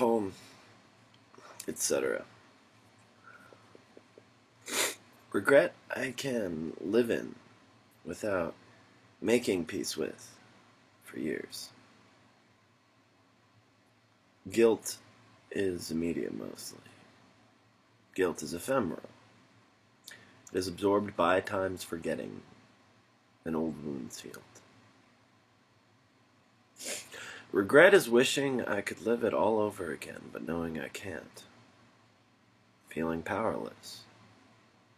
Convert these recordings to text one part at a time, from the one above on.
pome, etc. Regret I can live in without making peace with for years. Guilt is immediate mostly. Guilt is ephemeral. It is absorbed by time's forgetting and old wounds healed. Regret is wishing I could live it all over again, but knowing I can't. Feeling powerless.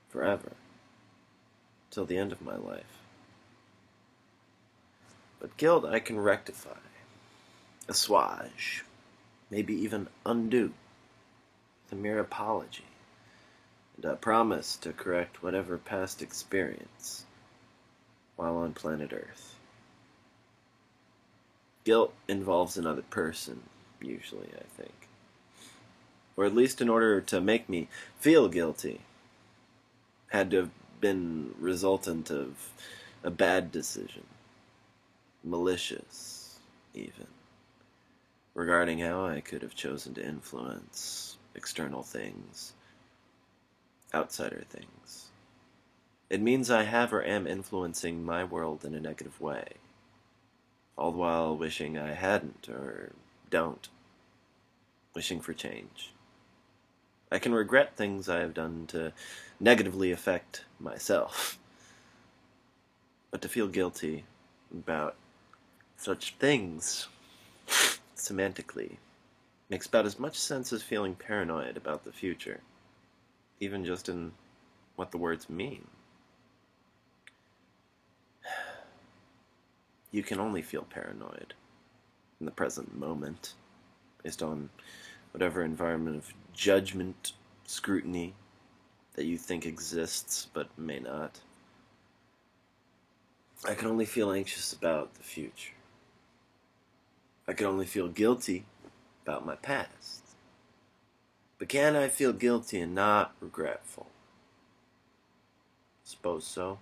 Forever. Till the end of my life. But guilt I can rectify. Assuage. Maybe even undo. With a mere apology. And a promise to correct whatever past experience while on planet Earth. Guilt involves another person, usually, I think. Or at least in order to make me feel guilty, had to have been resultant of a bad decision. Malicious, even. Regarding how I could have chosen to influence external things, outsider things. It means I have or am influencing my world in a negative way. All the while wishing I hadn't or don't. Wishing for change. I can regret things I have done to negatively affect myself. But to feel guilty about such things, semantically, makes about as much sense as feeling paranoid about the future. Even just in what the words mean. You can only feel paranoid in the present moment, based on whatever environment of judgment, scrutiny, that you think exists but may not. I can only feel anxious about the future. I can only feel guilty about my past. But can I feel guilty and not regretful? Suppose so.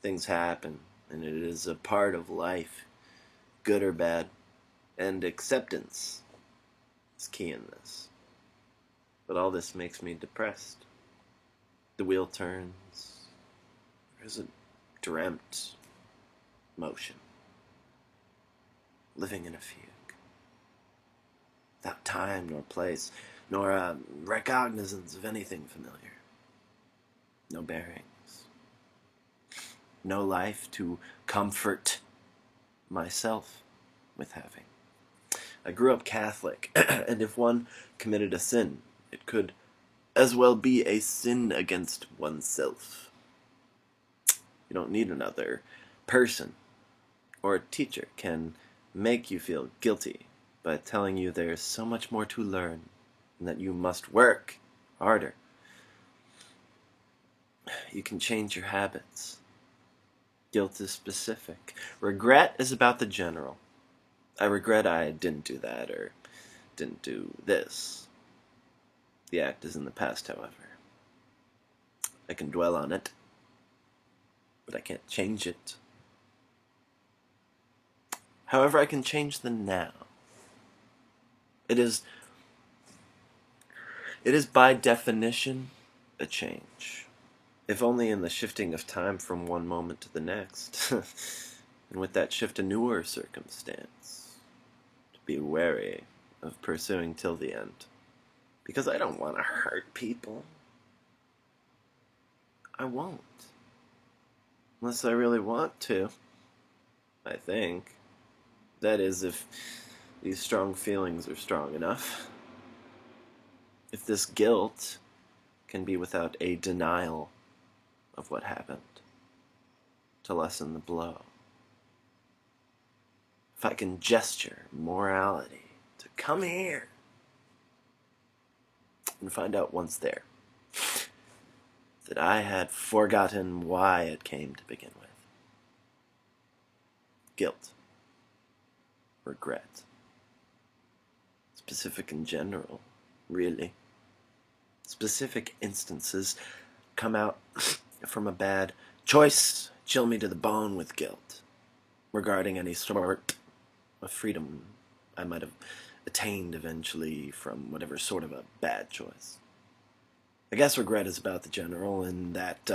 Things happen, and it is a part of life, good or bad, and acceptance is key in this. But all this makes me depressed. The wheel turns. There's a dreamt motion. Living in a fugue. Without time nor place, nor recognizance of anything familiar. No bearings. No life to comfort myself with having. I grew up Catholic, and if one committed a sin, it could as well be a sin against oneself. You don't need another person, or a teacher can make you feel guilty by telling you there's so much more to learn, and that you must work harder. You can change your habits. Guilt is specific. Regret is about the general. I regret I didn't do that or didn't do this. The act is in the past, however. I can dwell on it, but I can't change it. However, I can change the now. It is by definition a change. If only in the shifting of time from one moment to the next. And with that shift a newer circumstance. To be wary of pursuing till the end. Because I don't want to hurt people. I won't. Unless I really want to. I think. That is, if these strong feelings are strong enough. If this guilt can be without a denial of what happened, to lessen the blow. If I can gesture morality to come here and find out once there that I had forgotten why it came to begin with. Guilt. Regret. Specific in general, really. Specific instances come out from a bad choice, chill me to the bone with guilt regarding any sort of freedom I might have attained eventually from whatever sort of a bad choice. I guess regret is about the general, in that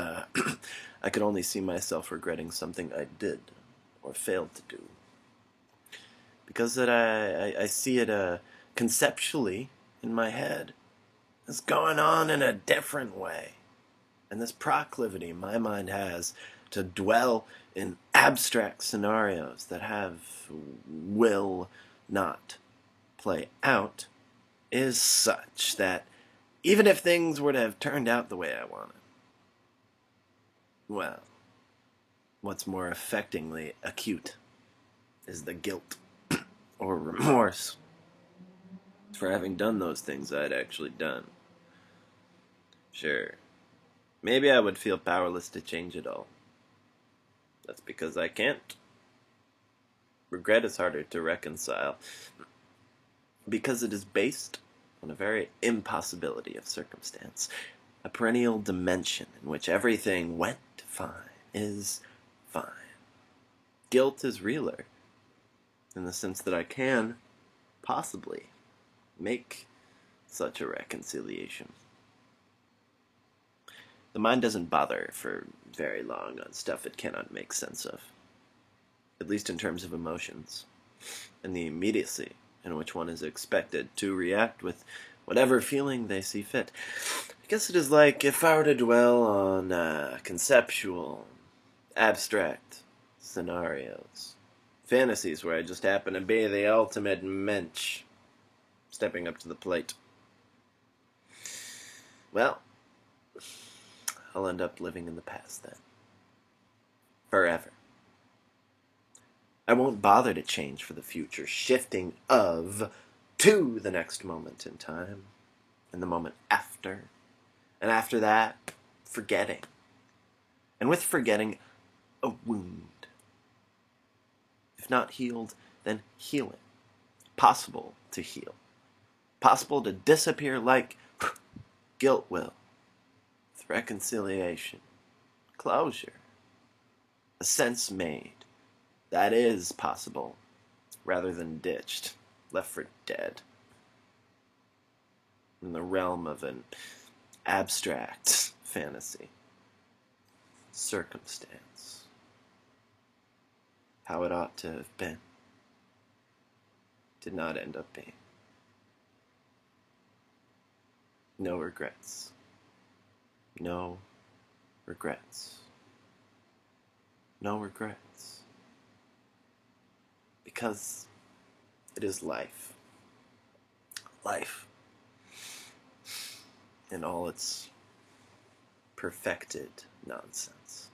I could only see myself regretting something I did or failed to do. Because that I see it conceptually in my head. It's going on in a different way. And this proclivity my mind has to dwell in abstract scenarios that will not play out is such that even if things were to have turned out the way I wanted, well, what's more affectingly acute is the guilt or remorse for having done those things I'd actually done. Sure, maybe I would feel powerless to change it all. That's because I can't. Regret is harder to reconcile because it is based on a very impossibility of circumstance, a perennial dimension in which everything went fine is fine. Guilt is realer in the sense that I can possibly make such a reconciliation. The mind doesn't bother for very long on stuff it cannot make sense of, at least in terms of emotions, and the immediacy in which one is expected to react with whatever feeling they see fit. I guess it is like if I were to dwell on conceptual, abstract scenarios, fantasies where I just happen to be the ultimate mensch, stepping up to the plate. Well, I'll end up living in the past then. Forever. I won't bother to change for the future, shifting to the next moment in time, and the moment after, and after that, forgetting. And with forgetting, a wound. If not healed, then healing. Possible to heal. Possible to disappear like guilt will. With reconciliation, closure, a sense made. That is possible, rather than ditched, left for dead. In the realm of an abstract fantasy. Circumstance. How it ought to have been. Did not end up being. No regrets. No regrets. No regrets. Because it is life. Life. In all its perfected nonsense.